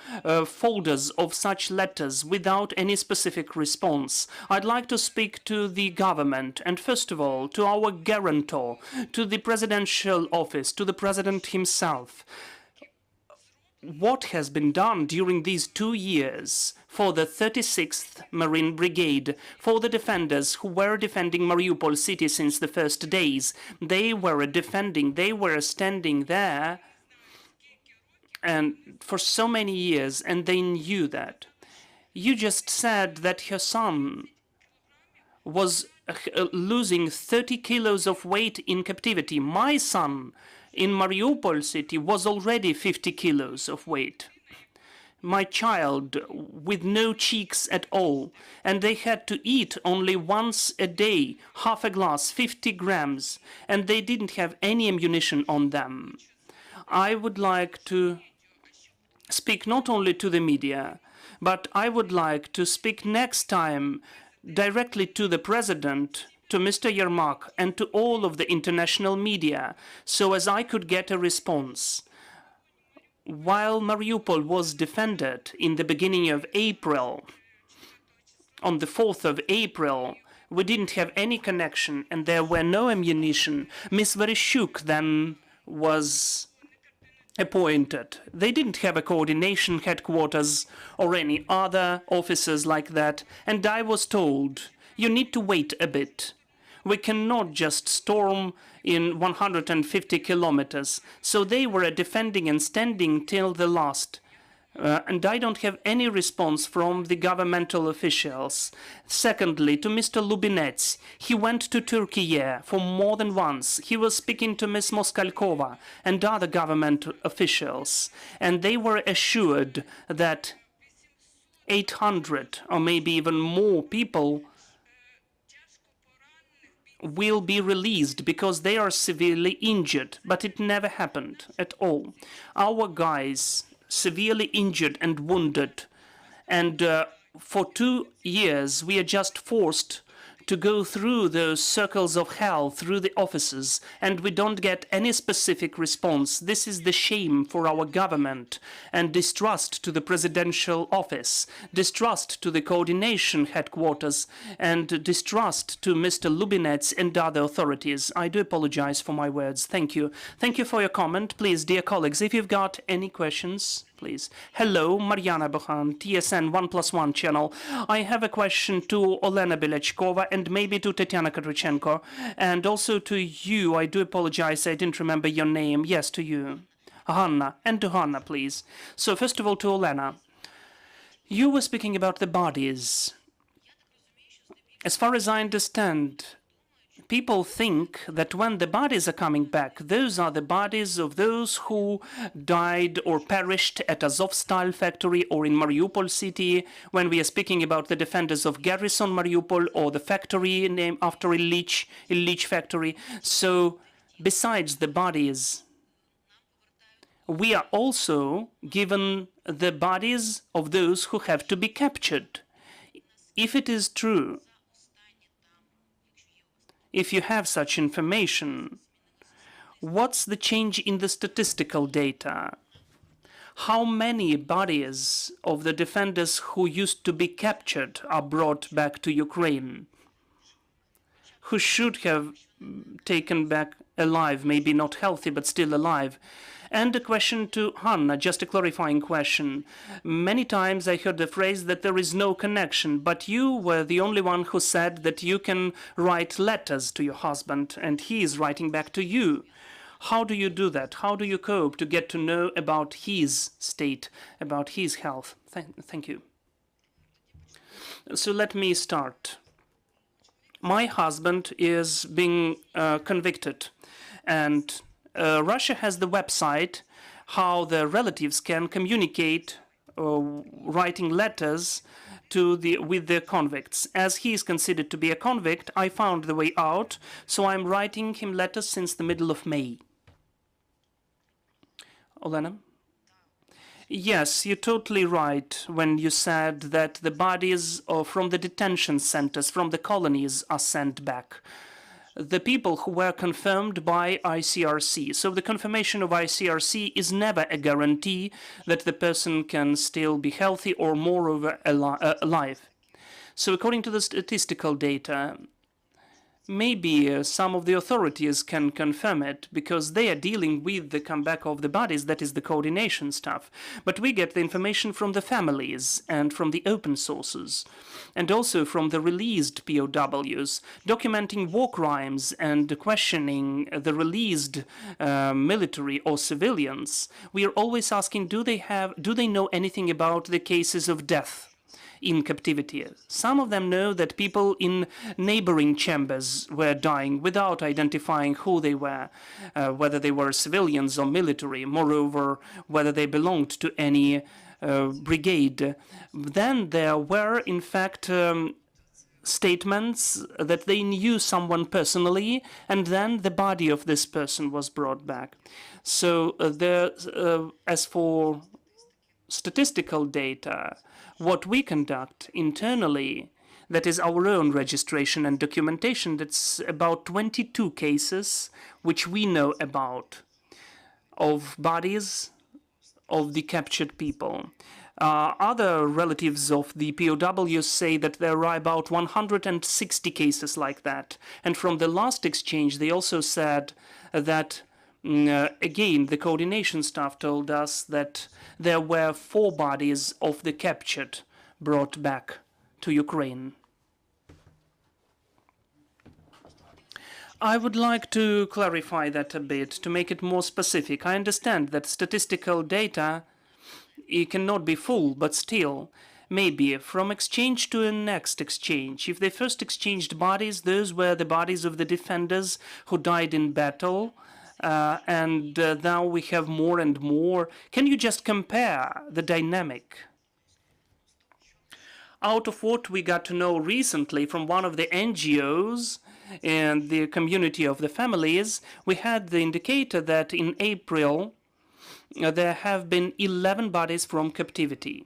folders of such letters without any specific response. I'd like to speak to the government and, first of all, to our guarantor, to the presidential office, to the president himself. What has been done during these 2 years for the 36th Marine Brigade, for the defenders who were defending Mariupol city since the first days? They were standing there and for so many years, and they knew that. You just said that her son was losing 30 kilos of weight in captivity. My son in Mariupol city was already 50 kilos of weight. My child with no cheeks at all, and they had to eat only once a day, half a glass, 50 grams, and they didn't have any ammunition on them. I would like to speak not only to the media, but I would like to speak next time directly to the president, to Mr. Yermak, and to all of the international media, so as I could get a response. While Mariupol was defended in the beginning of April, on the 4th of April, we didn't have any connection and there were no ammunition. Ms. Vereshchuk then was appointed. They didn't have a coordination headquarters or any other officers like that, and I was told, you need to wait a bit. We cannot just storm in 150 kilometers. So they were defending and standing till the last. And I don't have any response from the governmental officials. Secondly, to Mr. Lubinets, he went to Turkey for more than once. He was speaking to Ms. Moskalkova and other government officials, and they were assured that 800 or maybe even more people will be released because they are severely injured, but it never happened at all. Our guys severely injured and wounded, and for 2 years we are just forced to go through those circles of hell through the offices, and we don't get any specific response. This is the shame for our government, and distrust to the presidential office, distrust to the coordination headquarters, and distrust to Mr. Lubinets and other authorities. I do apologize for my words. Thank you. Thank you for your comment. Please, dear colleagues, if you've got any questions, please. Hello, Mariana Bohan, TSN 1+1 channel. I have a question to Olena Belechkova and maybe to Tetiana Katrychenko, and also to you. I do apologize, I didn't remember your name. Yes, to you. Hanna, and to Hanna, please. So first of all, to Olena. You were speaking about the bodies. As far as I understand, people think that when the bodies are coming back, those are the bodies of those who died or perished at Azovstal factory or in Mariupol city, when we are speaking about the defenders of Garrison Mariupol or the factory named after Illich factory. So besides the bodies, we are also given the bodies of those who have to be captured. If it is true, if you have such information, what's the change in the statistical data? How many bodies of the defenders who used to be captured are brought back to Ukraine, who should have taken back alive, maybe not healthy, but still alive? And a question to Hanna, just a clarifying question. Many times I heard the phrase that there is no connection, but you were the only one who said that you can write letters to your husband and he is writing back to you. How do you do that? How do you cope to get to know about his state, about his health? Thank you. So let me start. My husband is being convicted, and Russia has the website how the relatives can communicate writing letters with the convicts. As he is considered to be a convict, I found the way out, so I'm writing him letters since the middle of May. Olena? Yes, you're totally right when you said that the bodies from the detention centers, from the colonies, are sent back. the people who were confirmed by ICRC. So the confirmation of ICRC is never a guarantee that the person can still be healthy or moreover alive. So according to the statistical data, maybe some of the authorities can confirm it because they are dealing with the comeback of the bodies, that is the coordination stuff. But we get the information from the families and from the open sources, and also from the released POWs, documenting war crimes and questioning the released military or civilians. We are always asking, do they know anything about the cases of death in captivity? Some of them know that people in neighboring chambers were dying without identifying who they were, whether they were civilians or military, moreover, whether they belonged to any brigade. Then there were, in fact, statements that they knew someone personally, and then the body of this person was brought back. So as for statistical data, what we conduct internally, that is our own registration and documentation, that's about 22 cases which we know about of bodies of the captured people. Other relatives of the POWs say that there are about 160 cases like that. And from the last exchange, they also said that again, the coordination staff told us that there were 4 bodies of the captured brought back to Ukraine. I would like to clarify that a bit, to make it more specific. I understand that statistical data, it cannot be full, but still, maybe from exchange to a next exchange. If they first exchanged bodies, those were the bodies of the defenders who died in battle, and now we have more and more. Can you just compare the dynamic? Out of what we got to know recently from one of the NGOs and the community of the families, we had the indicator that in April there have been 11 bodies from captivity.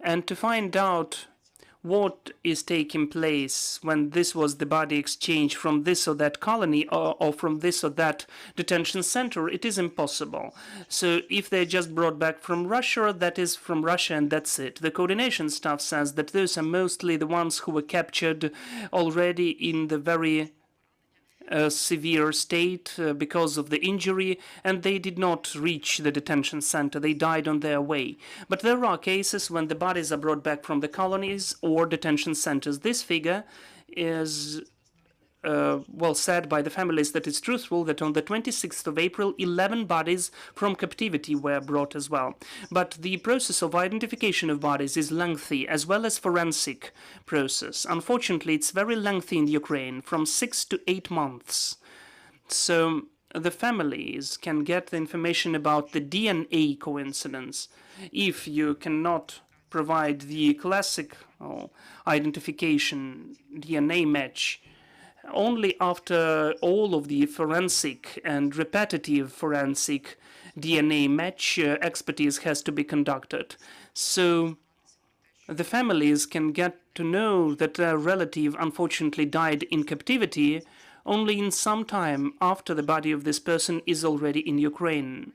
And to find out what is taking place when this was the body exchange from this or that colony or from this or that detention center, it is impossible. So if they're just brought back from Russia, that is from Russia and that's it. The coordination staff says that those are mostly the ones who were captured already in the very severe state because of the injury, and they did not reach the detention center. They died on their way. But there are cases when the bodies are brought back from the colonies or detention centers. This figure is well said by the families that it's truthful that on the 26th of April, 11 bodies from captivity were brought as well. But the process of identification of bodies is lengthy, as well as forensic process. Unfortunately, it's very lengthy in Ukraine, from 6 to 8 months. So the families can get the information about the DNA coincidence. If you cannot provide the classic identification DNA match, only after all of the forensic and repetitive forensic DNA match expertise has to be conducted. So the families can get to know that their relative unfortunately died in captivity only in some time after the body of this person is already in Ukraine.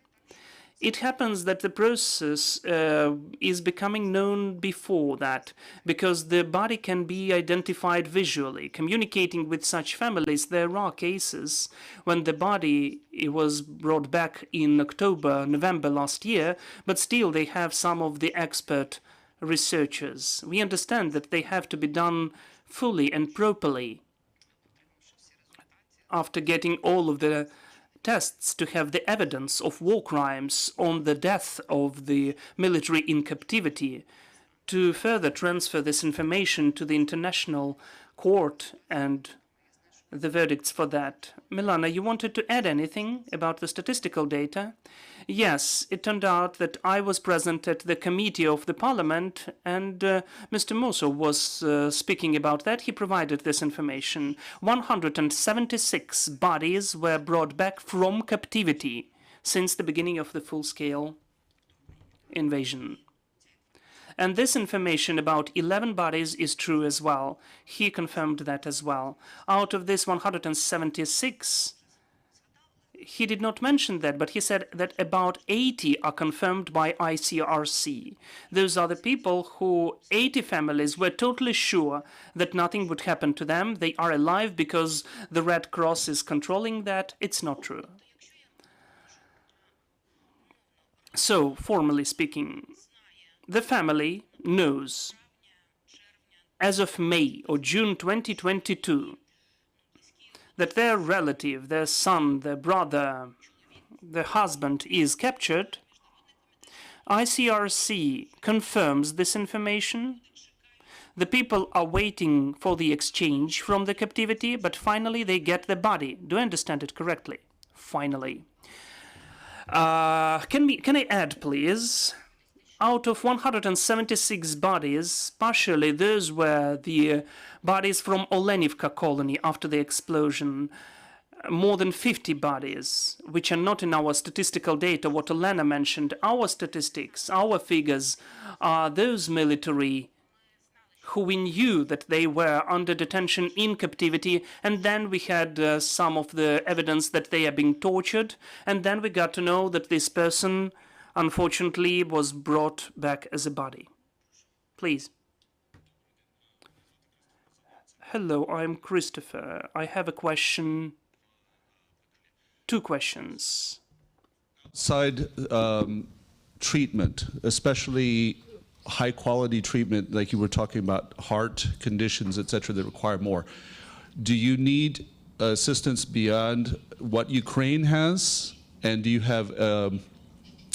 It happens that the process is becoming known before that, because the body can be identified visually. Communicating with such families, there are cases when the body was brought back in October, November last year, but still they have some of the expert researchers. We understand that they have to be done fully and properly after getting all of the tests to have the evidence of war crimes on the death of the military in captivity, to further transfer this information to the international court and the verdicts for that. Milana, you wanted to add anything about the statistical data? Yes, it turned out that I was present at the committee of the parliament, and Mr. Musso was speaking about that. He provided this information. 176 bodies were brought back from captivity since the beginning of the full-scale invasion. And this information about 11 bodies is true as well. He confirmed that as well. Out of this 176, he did not mention that, but he said that about 80 are confirmed by ICRC. Those are the people who 80 families were totally sure that nothing would happen to them. They are alive because the Red Cross is controlling that. It's not true. So, formally speaking, the family knows as of May or June 2022 that their relative, their son, their brother, their husband is captured. ICRC confirms this information. The people are waiting for the exchange from the captivity, but finally they get the body. Do I understand it correctly? Finally. Can I add, please? Out of 176 bodies, partially those were the bodies from Olenivka colony after the explosion. More than 50 bodies, which are not in our statistical data, what Elena mentioned. Our statistics, our figures are those military who we knew that they were under detention in captivity, and then we had some of the evidence that they are being tortured, and then we got to know that this person unfortunately was brought back as a body. Please. Hello, I'm Christopher. I have a question. Two questions. Side treatment, especially high quality treatment, like you were talking about heart conditions, etc., that require more. Do you need assistance beyond what Ukraine has? And do you have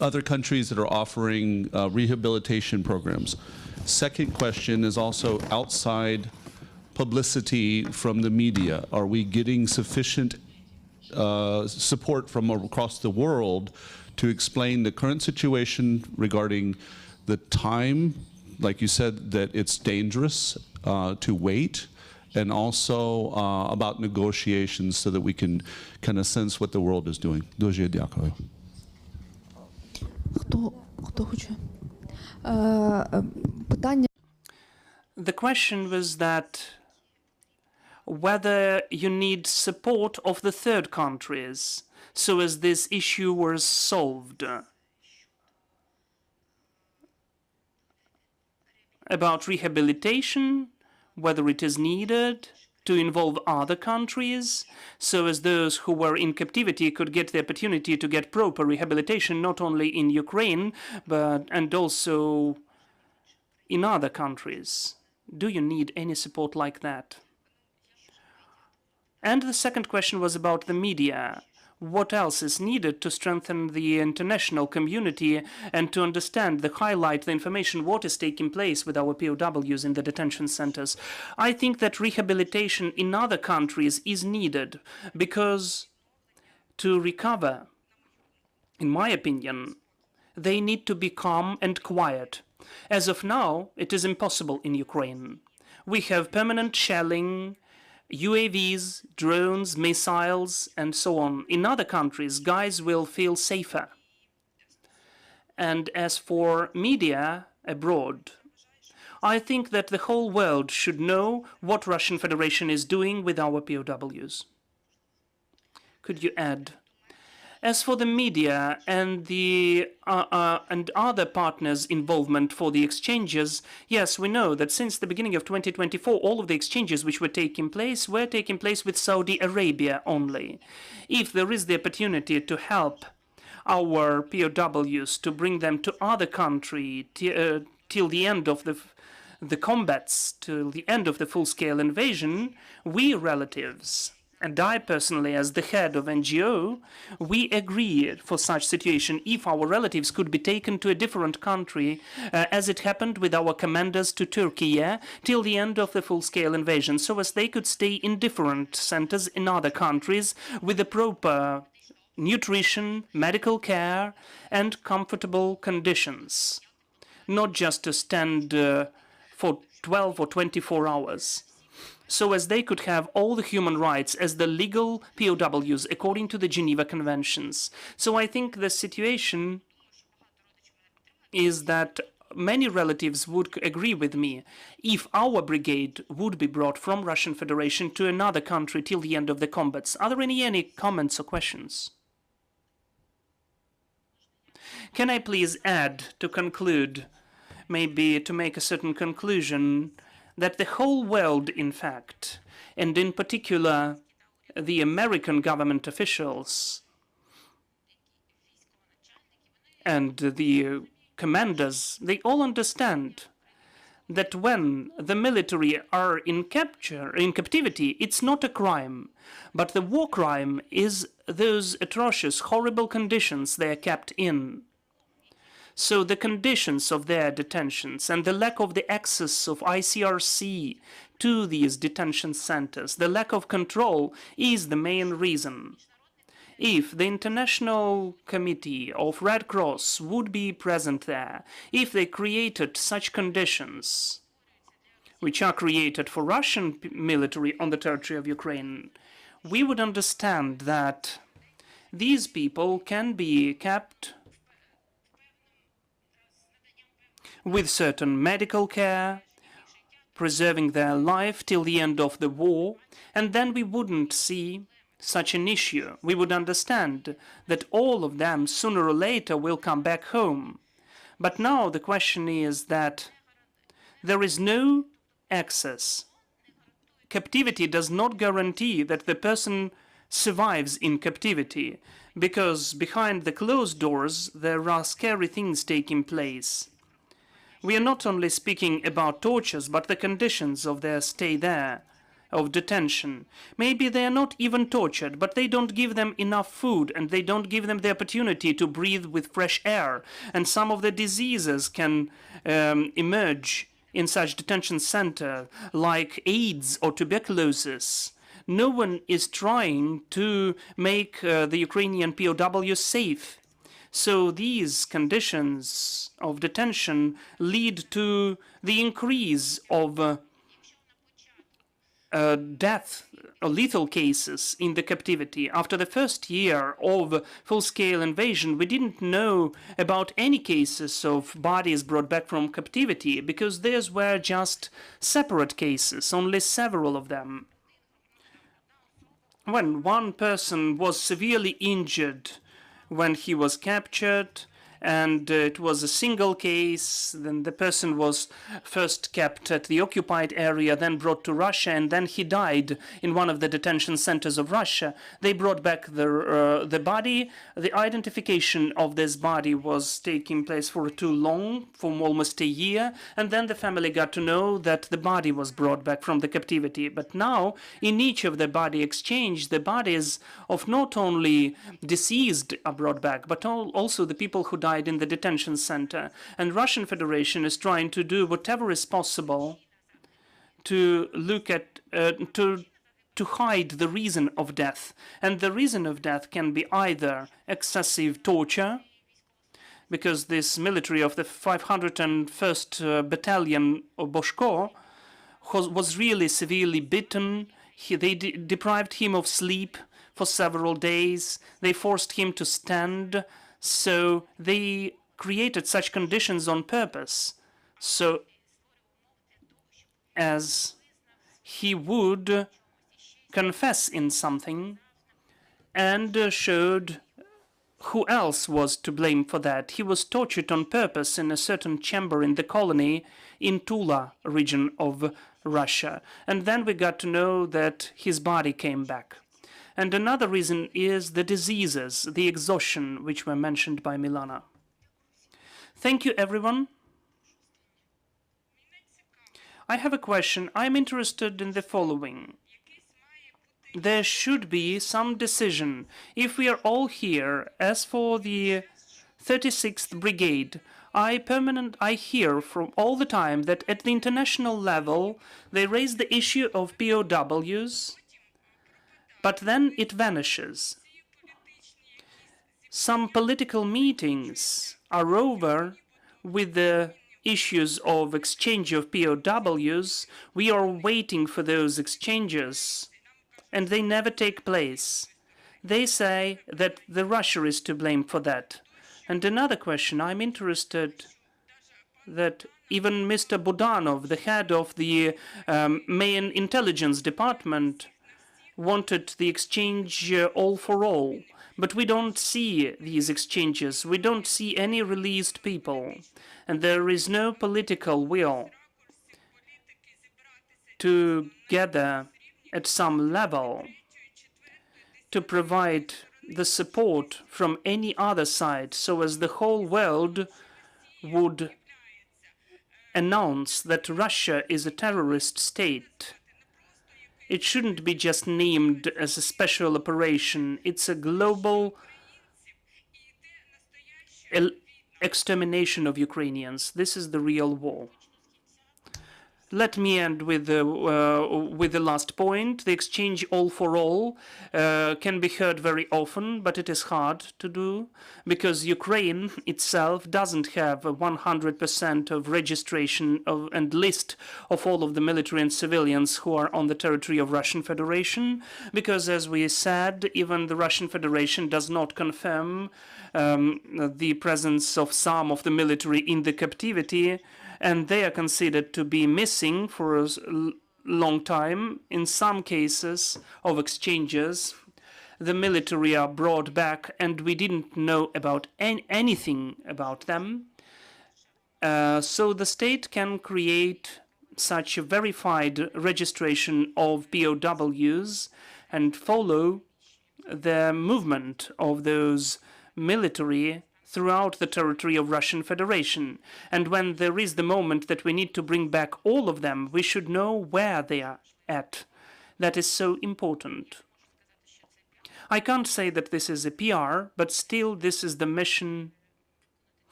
other countries that are offering rehabilitation programs? Second question is also outside publicity from the media. Are we getting sufficient support from across the world to explain the current situation regarding the time, like you said, that it's dangerous to wait, and also about negotiations so that we can kind of sense what the world is doing? Дуже дякую. Хто хоче? Питання. The question was that whether you need support of the third countries so as this issue was solved. About rehabilitation, whether it is needed to involve other countries, so as those who were in captivity could get the opportunity to get proper rehabilitation, not only in Ukraine, and also in other countries. Do you need any support like that? And the second question was about the media. What else is needed to strengthen the international community and to understand, highlight the information, what is taking place with our POWs in the detention centers? I think that rehabilitation in other countries is needed because to recover, in my opinion, they need to be calm and quiet. As of now, it is impossible in Ukraine. We have permanent shelling, UAVs, drones, missiles, and so on. In other countries, guys will feel safer. And as for media abroad, I think that the whole world should know what Russian Federation is doing with our POWs. Could you add? As for the media and the and other partners' involvement for the exchanges, yes, we know that since the beginning of 2024, all of the exchanges which were taking place with Saudi Arabia only. If there is the opportunity to help our POWs to bring them to other country till the end of the combats, till the end of the full-scale invasion, we relatives, and I personally, as the head of NGO, we agreed for such situation if our relatives could be taken to a different country, as it happened with our commanders to Turkey, till the end of the full-scale invasion, so as they could stay in different centers in other countries with the proper nutrition, medical care, and comfortable conditions, not just to stand for 12 or 24 hours. So as they could have all the human rights as the legal POWs according to the Geneva Conventions. So I think the situation is that many relatives would agree with me if our brigade would be brought from Russian Federation to another country till the end of the combats. Are there any comments or questions? Can I please add, to conclude, maybe to make a certain conclusion, that the whole world, in fact, and in particular the American government officials and the commanders, they all understand that when the military are in captivity, it's not a crime, but the war crime is those atrocious, horrible conditions they are kept in. So the conditions of their detentions and the lack of the access of ICRC to these detention centers, the lack of control is the main reason. If the International Committee of Red Cross would be present there, if they created such conditions, which are created for Russian military on the territory of Ukraine, we would understand that these people can be kept with certain medical care, preserving their life till the end of the war, and then we wouldn't see such an issue. We would understand that all of them sooner or later will come back home. But now the question is that there is no access. Captivity does not guarantee that the person survives in captivity, because behind the closed doors there are scary things taking place. We are not only speaking about tortures, but the conditions of their stay there, of detention. Maybe they are not even tortured, but they don't give them enough food, and they don't give them the opportunity to breathe with fresh air. And some of the diseases can emerge in such detention center, like AIDS or tuberculosis. No one is trying to make the Ukrainian POW safe. So these conditions of detention lead to the increase of death or lethal cases in the captivity. After the first year of full-scale invasion, we didn't know about any cases of bodies brought back from captivity, because these were just separate cases, only several of them. When one person was severely injured when he was captured, and it was a single case, then the person was first kept at the occupied area, then brought to Russia, and then he died in one of the detention centers of Russia. They brought back the body. The identification of this body was taking place for too long, for almost a year, and then the family got to know that the body was brought back from the captivity. But now, in each of the body exchange, the bodies of not only deceased are brought back, but also the people who died in the detention center. And Russian Federation is trying to do whatever is possible to look at, to hide the reason of death. And the reason of death can be either excessive torture, because this military of the 501st Battalion of Boshko was really severely beaten. They deprived him of sleep for several days. They forced him to stand. So they created such conditions on purpose, so as he would confess in something and showed who else was to blame for that. He was tortured on purpose in a certain chamber in the colony in Tula region of Russia. And then we got to know that his body came back. And another reason is the diseases, the exhaustion, which were mentioned by Milana. Thank you, everyone. I have a question. I'm interested in the following. There should be some decision. If we are all here, as for the 36th Brigade, I hear from all the time that at the international level, they raise the issue of POWs, but then it vanishes. Some political meetings are over with the issues of exchange of POWs. We are waiting for those exchanges, and they never take place. They say that the Russia is to blame for that. And another question, I'm interested that even Mr. Budanov, the head of the main intelligence department, wanted the exchange all for all. But we don't see these exchanges. We don't see any released people. And there is no political will to gather at some level to provide the support from any other side so as the whole world would announce that Russia is a terrorist state. It shouldn't be just named as a special operation. It's a global extermination of Ukrainians. This is the real war. Let me end with the last point. The exchange all for all can be heard very often, but it is hard to do because Ukraine itself doesn't have a 100% of registration and list of all of the military and civilians who are on the territory of Russian Federation, because as we said, even the Russian Federation does not confirm the presence of some of the military in the captivity, and they are considered to be missing for a long time. In some cases of exchanges, the military are brought back and we didn't know about anything about them. So the state can create such a verified registration of POWs and follow the movement of those military throughout the territory of Russian Federation. And when there is the moment that we need to bring back all of them, we should know where they are at. That is so important. I can't say that this is a PR, but still this is the mission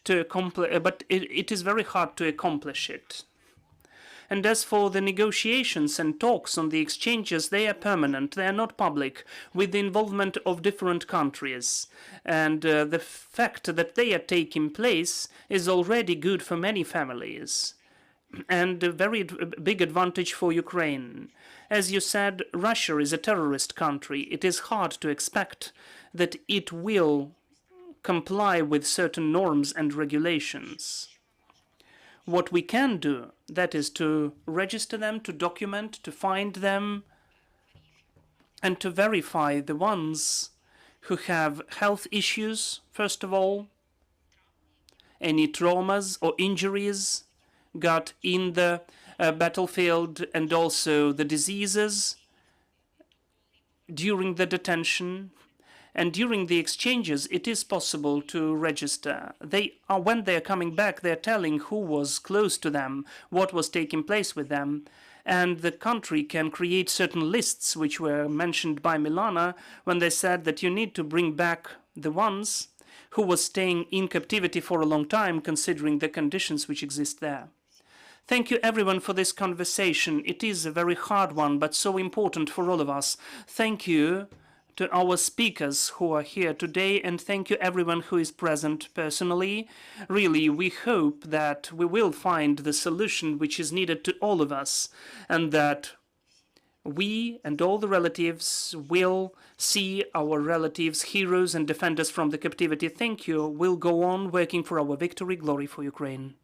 to accomplish, but it is very hard to accomplish it. And as for the negotiations and talks on the exchanges, they are permanent, they are not public, with the involvement of different countries. And the fact that they are taking place is already good for many families and a very big advantage for Ukraine. As you said, Russia is a terrorist country. It is hard to expect that it will comply with certain norms and regulations. What we can do, that is to register them, to document, to find them, and to verify the ones who have health issues, first of all, any traumas or injuries got in the battlefield, and also the diseases during the detention. And during the exchanges, it is possible to register. When they are coming back, they are telling who was close to them, what was taking place with them. And the country can create certain lists, which were mentioned by Milana, when they said that you need to bring back the ones who was staying in captivity for a long time, considering the conditions which exist there. Thank you, everyone, for this conversation. It is a very hard one, but so important for all of us. Thank you to our speakers who are here today, and thank you everyone who is present personally. Really, we hope that we will find the solution which is needed to all of us, and that we and all the relatives will see our relatives, heroes and defenders from the captivity. Thank you. We'll go on working for our victory. Glory for Ukraine.